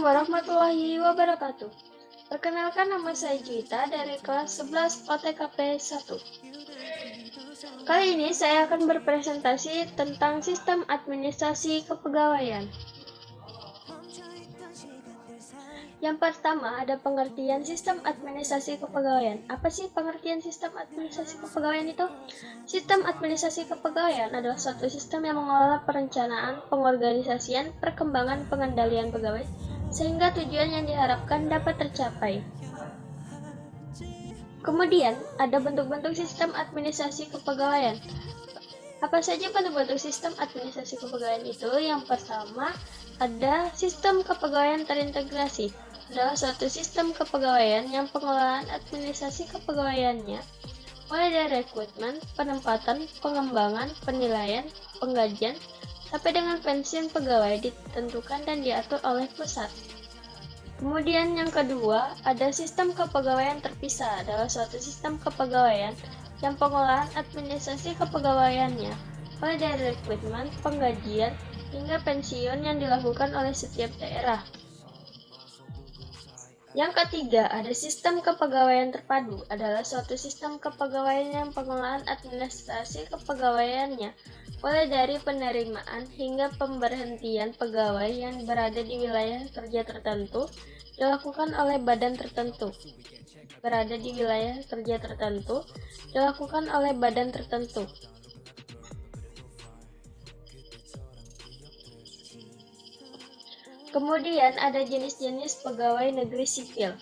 warahmatullahi wabarakatuh. Perkenalkan, nama saya Juwita dari kelas 11 OTKP 1. Kali ini saya akan berpresentasi tentang sistem administrasi kepegawaian. Yang pertama, ada pengertian sistem administrasi kepegawaian. Apa sih pengertian sistem administrasi kepegawaian itu? Sistem administrasi kepegawaian adalah suatu sistem yang mengelola perencanaan, pengorganisasian, perkembangan, pengendalian pegawai, sehingga tujuan yang diharapkan dapat tercapai. Kemudian, ada bentuk-bentuk sistem administrasi kepegawaian. Apa saja bentuk-bentuk sistem administrasi kepegawaian itu? Yang pertama, ada sistem kepegawaian terintegrasi. Adalah suatu sistem kepegawaian yang pengelolaan administrasi kepegawaiannya mulai dari rekrutmen, penempatan, pengembangan, penilaian, penggajian, sampai dengan pensiun pegawai ditentukan dan diatur oleh pusat. Kemudian yang kedua, ada sistem kepegawaian terpisah. Adalah suatu sistem kepegawaian yang pengelolaan administrasi kepegawaiannya mulai dari rekrutmen, penggajian, hingga pensiun yang dilakukan oleh setiap daerah. Yang ketiga, ada sistem kepegawaian terpadu. Adalah suatu sistem kepegawaian yang pengelolaan administrasi kepegawaiannya mulai dari penerimaan hingga pemberhentian pegawai yang berada di wilayah kerja tertentu dilakukan oleh badan tertentu. Kemudian ada jenis-jenis pegawai negeri sipil.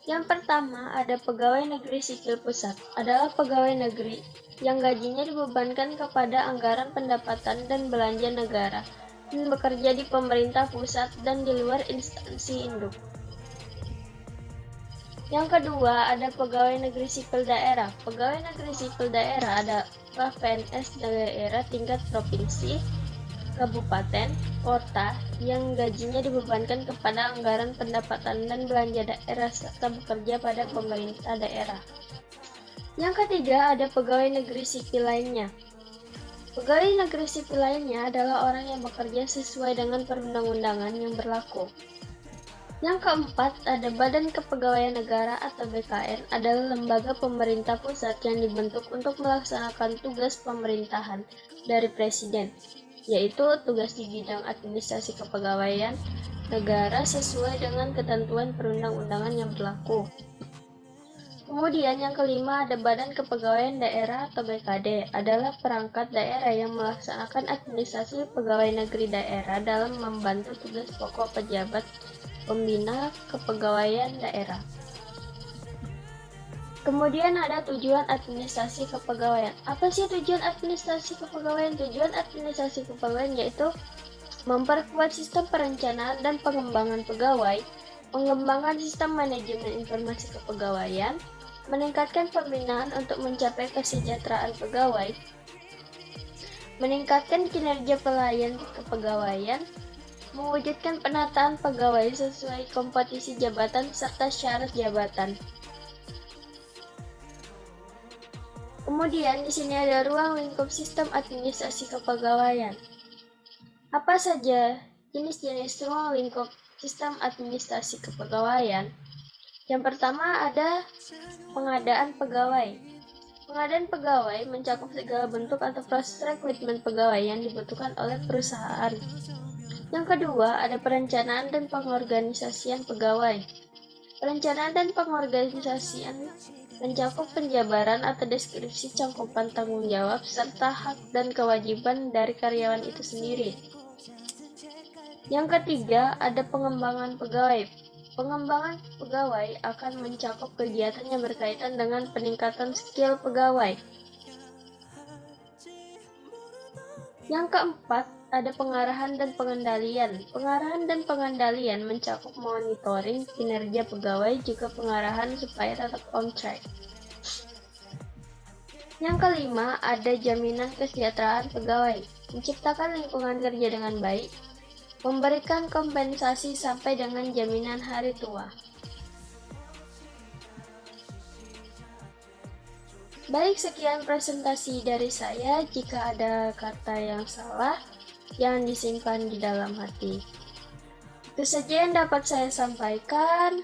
Yang pertama, ada pegawai negeri sipil pusat. Adalah pegawai negeri yang gajinya dibebankan kepada anggaran pendapatan dan belanja negara dan bekerja di pemerintah pusat dan di luar instansi induk. Yang kedua, ada pegawai negeri sipil daerah. Pegawai negeri sipil daerah adalah PNS daerah tingkat provinsi, kabupaten, kota yang gajinya dibebankan kepada anggaran pendapatan dan belanja daerah serta bekerja pada pemerintah daerah. Yang ketiga, ada pegawai negeri sipil lainnya. Pegawai negeri sipil lainnya adalah orang yang bekerja sesuai dengan perundang-undangan yang berlaku. Yang keempat, ada Badan Kepegawaian Negara atau BKN, adalah lembaga pemerintah pusat yang dibentuk untuk melaksanakan tugas pemerintahan dari Presiden, yaitu tugas di bidang administrasi kepegawaian negara sesuai dengan ketentuan perundang-undangan yang berlaku. Kemudian yang kelima, ada Badan Kepegawaian Daerah atau BKD, adalah perangkat daerah yang melaksanakan administrasi pegawai negeri daerah dalam membantu tugas pokok pejabat pembina kepegawaian daerah. Kemudian ada tujuan administrasi kepegawaian. Apa sih tujuan administrasi kepegawaian? Tujuan administrasi kepegawaian yaitu memperkuat sistem perencanaan dan pengembangan pegawai, mengembangkan sistem manajemen informasi kepegawaian, meningkatkan pembinaan untuk mencapai kesejahteraan pegawai, meningkatkan kinerja pelayan kepegawaian, mewujudkan penataan pegawai sesuai kompetisi jabatan serta syarat jabatan. Kemudian di sini ada ruang lingkup sistem administrasi kepegawaian. Apa saja jenis-jenis ruang lingkup sistem administrasi kepegawaian? Yang pertama ada pengadaan pegawai. Pengadaan pegawai mencakup segala bentuk atau proses rekrutmen pegawai yang dibutuhkan oleh perusahaan. Yang kedua, ada perencanaan dan pengorganisasian pegawai. Perencanaan dan pengorganisasian mencakup penjabaran atau deskripsi cakupan tanggung jawab serta hak dan kewajiban dari karyawan itu sendiri. Yang ketiga, ada pengembangan pegawai. Pengembangan pegawai akan mencakup kegiatan yang berkaitan dengan peningkatan skill pegawai. Yang keempat, ada pengarahan dan pengendalian. Pengarahan dan pengendalian mencakup monitoring kinerja pegawai, juga pengarahan supaya tetap on track. Yang kelima, ada jaminan kesejahteraan pegawai. Menciptakan lingkungan kerja dengan baik, memberikan kompensasi sampai dengan jaminan hari tua. Baik, sekian presentasi dari saya. Jika ada kata yang salah, jangan disimpan di dalam hati. Itu saja yang dapat saya sampaikan.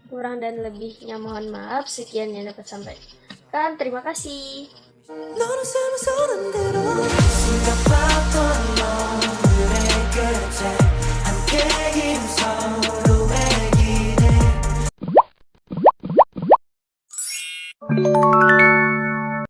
Kurang dan lebihnya mohon maaf. Sekian yang dapat sampaikan. Terima kasih.